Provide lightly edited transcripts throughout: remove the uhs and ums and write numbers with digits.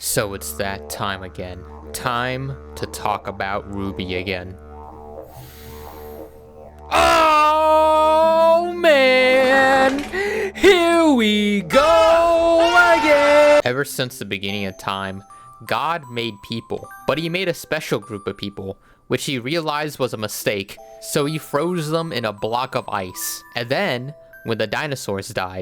So it's that time again. Time to talk about RWBY again. Oh man! Here we go again! Ever since the beginning of time, God made people, but he made a special group of people, which he realized was a mistake, so he froze them in a block of ice. And then, when the dinosaurs died,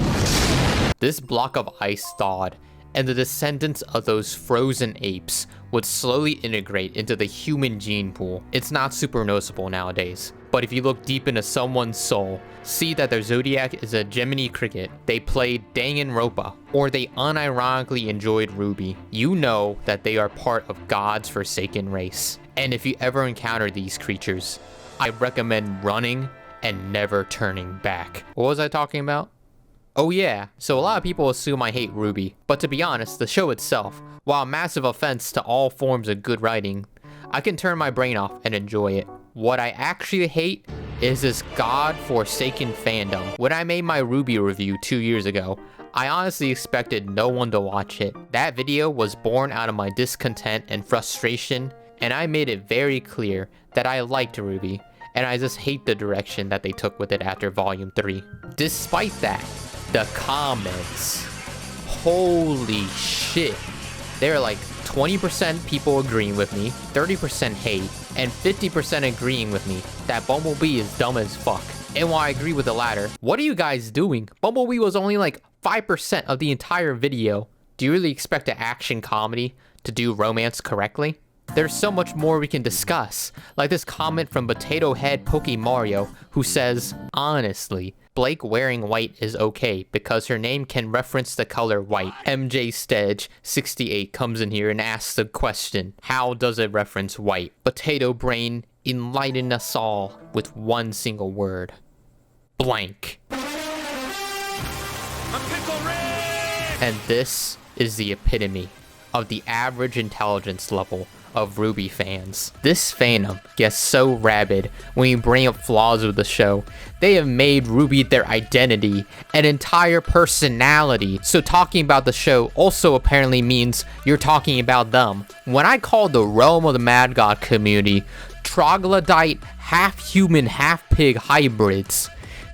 this block of ice thawed, and the descendants of those frozen apes would slowly integrate into the human gene pool. It's not super noticeable nowadays, but if you look deep into someone's soul, see that their zodiac is a Gemini cricket, they played Danganronpa, or they unironically enjoyed RWBY, you know that they are part of God's forsaken race. And if you ever encounter these creatures, I recommend running and never turning back. What was I talking about? Oh yeah, so a lot of people assume I hate RWBY, but to be honest, the show itself, while a massive offense to all forms of good writing, I can turn my brain off and enjoy it. What I actually hate is this god-forsaken fandom. When I made my RWBY review 2 years ago, I honestly expected no one to watch it. That video was born out of my discontent and frustration, and I made it very clear that I liked RWBY, and I just hate the direction that they took with it after Volume 3. Despite that, the comments, holy shit, they're like 20% people agreeing with me, 30% hate, and 50% agreeing with me that Bumblebee is dumb as fuck. And while I agree with the latter, what are you guys doing? Bumblebee was only like 5% of the entire video. Do you really expect an action comedy to do romance correctly? There's so much more we can discuss, like this comment from Potato Head Poke Mario, who says, honestly, Blake wearing white is okay because her name can reference the color white. MJ Stedge 68 comes in here and asks the question, how does it reference white? Potato Brain enlighten us all with one single word. Blank. And this is the epitome of the average intelligence level of RWBY fans. This fandom gets so rabid when you bring up flaws with the show. They have made RWBY their identity, an entire personality. So talking about the show also apparently means you're talking about them. When I call the realm of the Mad God community troglodyte, half-human, half-pig hybrids,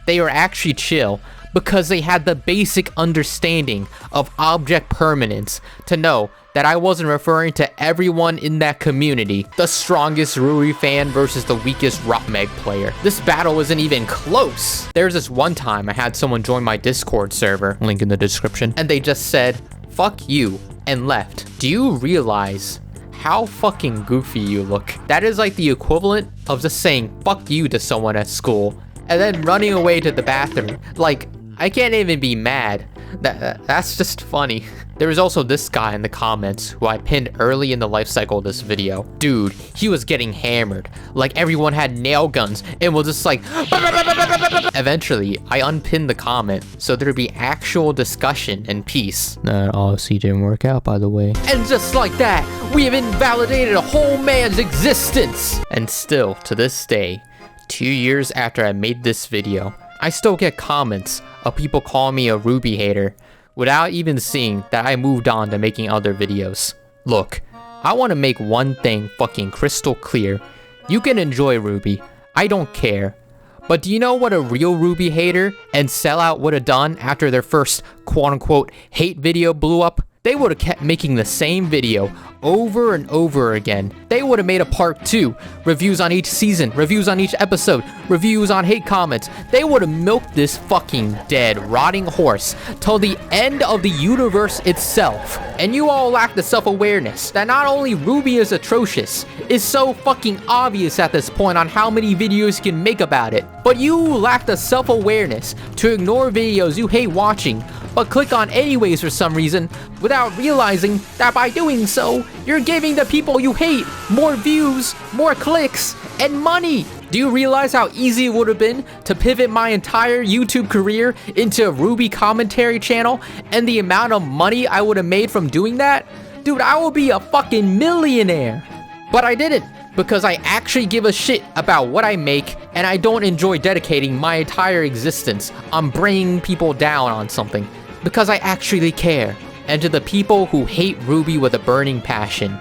they are actually chill because they had the basic understanding of object permanence to know that I wasn't referring to everyone in that community. The strongest RWBY fan versus the weakest RWBY player. This battle wasn't even close. There's this one time I had someone join my Discord server, link in the description, and they just said, fuck you, and left. Do you realize how fucking goofy you look? That is like the equivalent of just saying fuck you to someone at school, and then running away to the bathroom. Like, I can't even be mad. That's just funny. There was also this guy in the comments who I pinned early in the life cycle of this video. Dude, he was getting hammered. Like everyone had nail guns and was just like... Eventually, I unpinned the comment so there'd be actual discussion and peace. That obviously didn't work out, by the way. And just like that, we have invalidated a whole man's existence. And still, to this day, 2 years after I made this video, I still get comments of people calling me a RWBY hater without even seeing that I moved on to making other videos. Look, I want to make one thing fucking crystal clear. You can enjoy RWBY, I don't care. But do you know what a real RWBY hater and sellout would have done after their first quote-unquote hate video blew up? They would have kept making the same video over and over again. They would have made a part 2, reviews on each season, reviews on each episode, reviews on hate comments. They would have milked this fucking dead, rotting horse till the end of the universe itself. And you all lack the self-awareness that not only RWBY is atrocious, is so fucking obvious at this point on how many videos you can make about it, but you lack the self-awareness to ignore videos you hate watching, but click on anyways for some reason, without realizing that by doing so, you're giving the people you hate more views, more clicks, and money. Do you realize how easy it would have been to pivot my entire YouTube career into a RWBY commentary channel, and the amount of money I would have made from doing that? Dude, I would be a fucking millionaire. But I didn't, because I actually give a shit about what I make, and I don't enjoy dedicating my entire existence on bringing people down on something, because I actually care. And to the people who hate RWBY with a burning passion,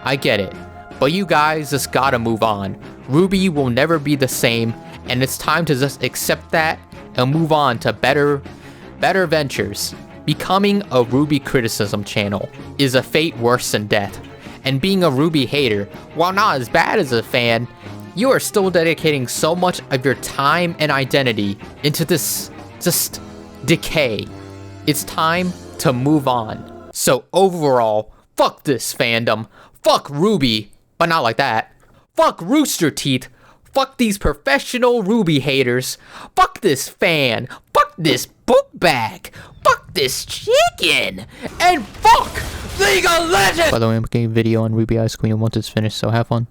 I get it, but you guys just gotta move on. RWBY will never be the same, and it's time to just accept that and move on to better ventures. Becoming a RWBY criticism channel is a fate worse than death, and being a RWBY hater, while not as bad as a fan, you are still dedicating so much of your time and identity into this just decay. It's time to move on. So overall, fuck this fandom, fuck RWBY, but not like that. Fuck Rooster Teeth, fuck these professional RWBY haters, fuck this fan, fuck this book bag, fuck this chicken, and fuck League of Legends! By the way, I'm making a video on RWBY Ice Queen once it's finished, so have fun.